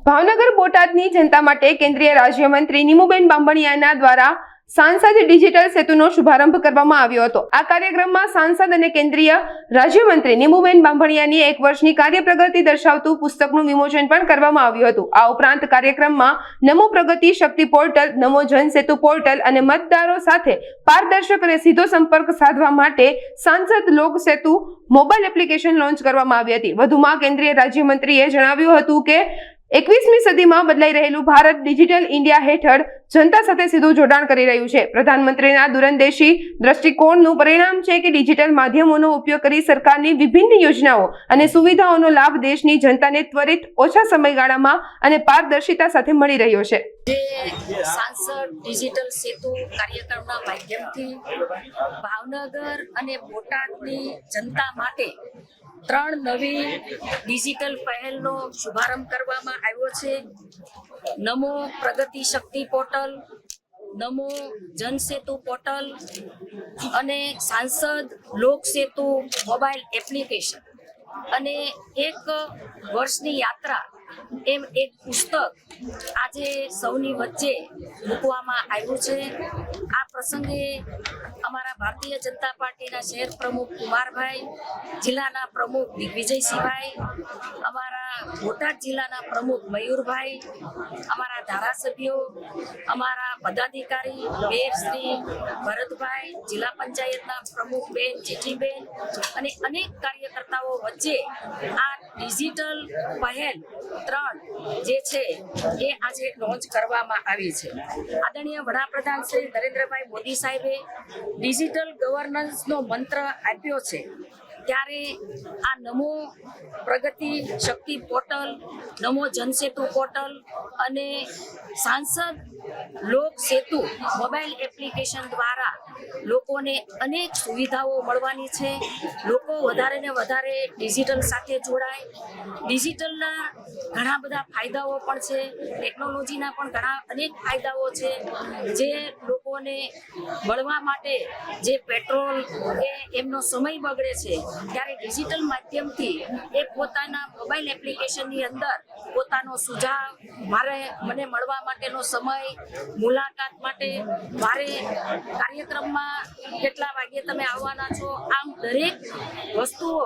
ભાવનગર બોટાદની જનતા માટે કેન્દ્રીય રાજ્યમંત્રી નીમુબેન બાંભણિયાના દ્વારા સાંસદ ડિજિટલ સેતુનો શુભારંભ કરવામાં આવ્યો હતો। આ કાર્યક્રમમાં સાંસદ અને કેન્દ્રીય રાજ્યમંત્રી નીમુબેન બાંભણિયાની 1 વર્ષની કાર્યપ્રગતિ દર્શાવતું પુસ્તકનું વિમોચન પણ કરવામાં આવ્યું હતું। આ ઉપરાંત કાર્યક્રમમાં નમો પ્રગતિ શક્તિ પોર્ટલ, નમો જન સેતુ પોર્ટલ અને મતદારો સાથે પારદર્શક અને સીધો સંપર્ક સાધવા માટે સાંસદ લોક સેતુ મોબાઈલ એપ્લિકેશન લોન્ચ કરવામાં આવી હતી। વધુમાં કેન્દ્રીય રાજ્યમંત્રીએ જણાવ્યું હતું કે 21મી સદીમાં બદલાઈ રહેલું ભારત ડિજિટલ ઇન્ડિયા હેઠળ જનતા સાથે સીધું જોડાણ કરી રહ્યું છે। પ્રધાનમંત્રીના દૂરંદેશી દ્રષ્ટિકોણનું પરિણામ છે કે ડિજિટલ માધ્યમોનો ઉપયોગ કરી સરકારની વિભિન્ન યોજનાઓ અને સુવિધાઓનો લાભ દેશની જનતાને ત્વરિત, ઓછા સમયગાળામાં અને પારદર્શિતા સાથે મળી રહ્યો છે। સાંસદ ડિજિટલ સેતુ કાર્યક્રમના માધ્યમથી ભાવનગર અને બોટાદની જનતા માટે 3 નવી ડિજિટલ પહેલનો શુભારંભ કરવામાં આવ્યો છે। નમો પ્રગતિ શક્તિ પોર્ટલ, નમો જન સેતુ પોર્ટલ અને સાંસદ લોક સેતુ મોબાઈલ એપ્લિકેશન અને 1 વર્ષની યાત્રા એમ એક પુસ્તક આજે સૌની વચ્ચે મૂકવામાં આવ્યું છે। આ પ્રસંગે અમારા ભારતીય જનતા પાર્ટીના શહેર પ્રમુખ કુમારભાઈ, જિલ્લાના પ્રમુખ દિગ્વિજયસિંહભાઈ, અમારા બોટાદ જિલ્લાના પ્રમુખ મયુરભાઈ, અમારા ધારાસભ્યો, અમારા પદાધિકારી મેયર શ્રી ભરતભાઈ, જિલ્લા પંચાયતના પ્રમુખ બેન જેઠીબેન અને અનેક કાર્યકર્તાઓ વચ્ચે આ ડિજિટલ પહેલ 3 જે છે એ આજે લોન્ચ કરવામાં આવી છે। આદરણીય વડાપ્રધાન શ્રી નરેન્દ્રભાઈ મોદી સાહેબે ડિજિટલ ગવર્નન્સનો મંત્ર આપ્યો છે, ત્યારે આ નમો પ્રગતિ શક્તિ પોર્ટલ, નમો જન સેતુ પોર્ટલ અને સાંસદ લોક સેતુ મોબાઈલ એપ્લિકેશન દ્વારા લોકોને અનેક સુવિધાઓ મળવાની છે। લોકો વધારે ને વધારે ડિજિટલ સાથે જોડાય। ડિજિટલના ઘણા બધા ફાયદાઓ પણ છે, ટેકનોલોજીના પણ અનેક ફાયદાઓ છે, જે લોકોને મળવા માટે જે પેટ્રોલ કે એમનો સમય બગડે છે, ત્યારે ડિજિટલ માધ્યમથી એ પોતાના મોબાઈલ એપ્લિકેશનની અંદર પોતાનો સુઝાવ, મને મળવા માટેનો સમય, મુલાકાત માટે, મારે કાર્યક્રમમાં કેટલા વાગ્યે તમે આવવાના છો, આમ દરેક વસ્તુઓ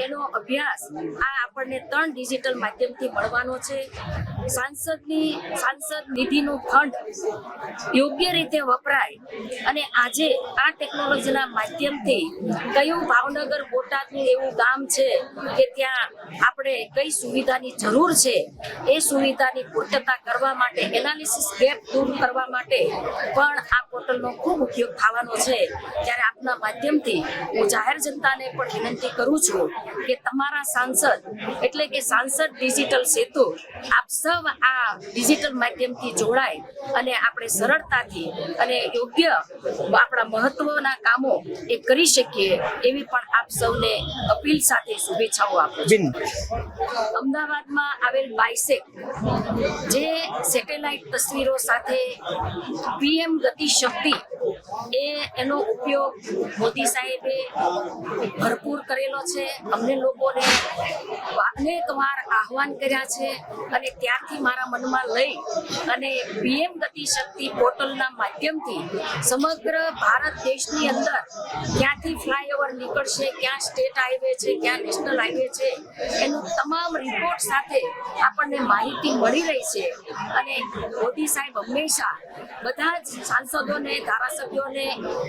એનો અભ્યાસ આ આપણને 3 ડિજિટલ માધ્યમથી મળવાનો છે। સાંસદ નિધિનું ફંડ યોગ્ય રીતે વપરાય અને આજે આ ટેકનોલોજીના માધ્યમથી કયું ભાવનગર બોટાદનું એવું ગામ છે કે ત્યાં આપણે કઈ સુવિધાની જરૂર છે, એ સુવિધાની પૂર્તતા કરવા માટે, એનાલિસિસ ગેપ દૂર કરવા માટે પણ આ પોર્ટલનો ખૂબ ઉપયોગ થવાનો છે। ત્યારે આપના માધ્યમથી હું જાહેર જનતાને પણ વિનંતી કરું છું કે તમારા સાંસદ એટલે કે સાંસદ ડિજિટલ સેતુ આપ સૌ આ ડિજિટલ માધ્યમથી જોડાય અને આપણે સરળતાથી અને યોગ્ય આપણા મહત્વના કામો એ કરી શકીએ એવી પણ આપ સૌને અપીલ સાથે શુભેચ્છાઓ આપું છું। અમદાવાદમાં આવેલ બાયસેક જે સેટેલાઇટ તસવીરો સાથે PM ગતિ શક્તિ એનો ઉપયોગ મોદી સાહેબે ભરપૂર કરેલો છે। અમને લોકોને અનેક વાર આહવાન કર્યા છે અને ત્યારથી મારા મનમાં લઈ અને PM ગતિ શક્તિ પોર્ટલના માધ્યમથી સમગ્ર ભારત દેશની અંદર ક્યાંથી ફ્લાયઓવર નીકળશે, ક્યાં સ્ટેટ હાઈવે છે, ક્યાં નેશનલ હાઈવે છે, એનું તમામ રિપોર્ટ સાથે આપણને માહિતી મળી રહી છે। અને મોદી સાહેબ હંમેશા બધા જ સાંસદોને, ધારાસભ્યોને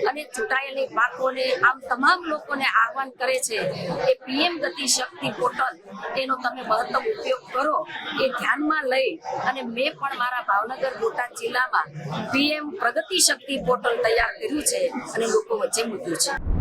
અને ચૂંટાયેલી પાકોને, આમ તમામ લોકોને આહવાન કરે છે કે PM ગતિ શક્તિ પોર્ટલ એનો તમે મહત્તમ ઉપયોગ કરો, એ ધ્યાનમાં લઈ અને મેં પણ મારા ભાવનગર બોટાદ જિલ્લામાં PM પ્રગતિ શક્તિ પોર્ટલ તૈયાર કર્યું છે અને લોકો વચ્ચે મૂક્યું છે।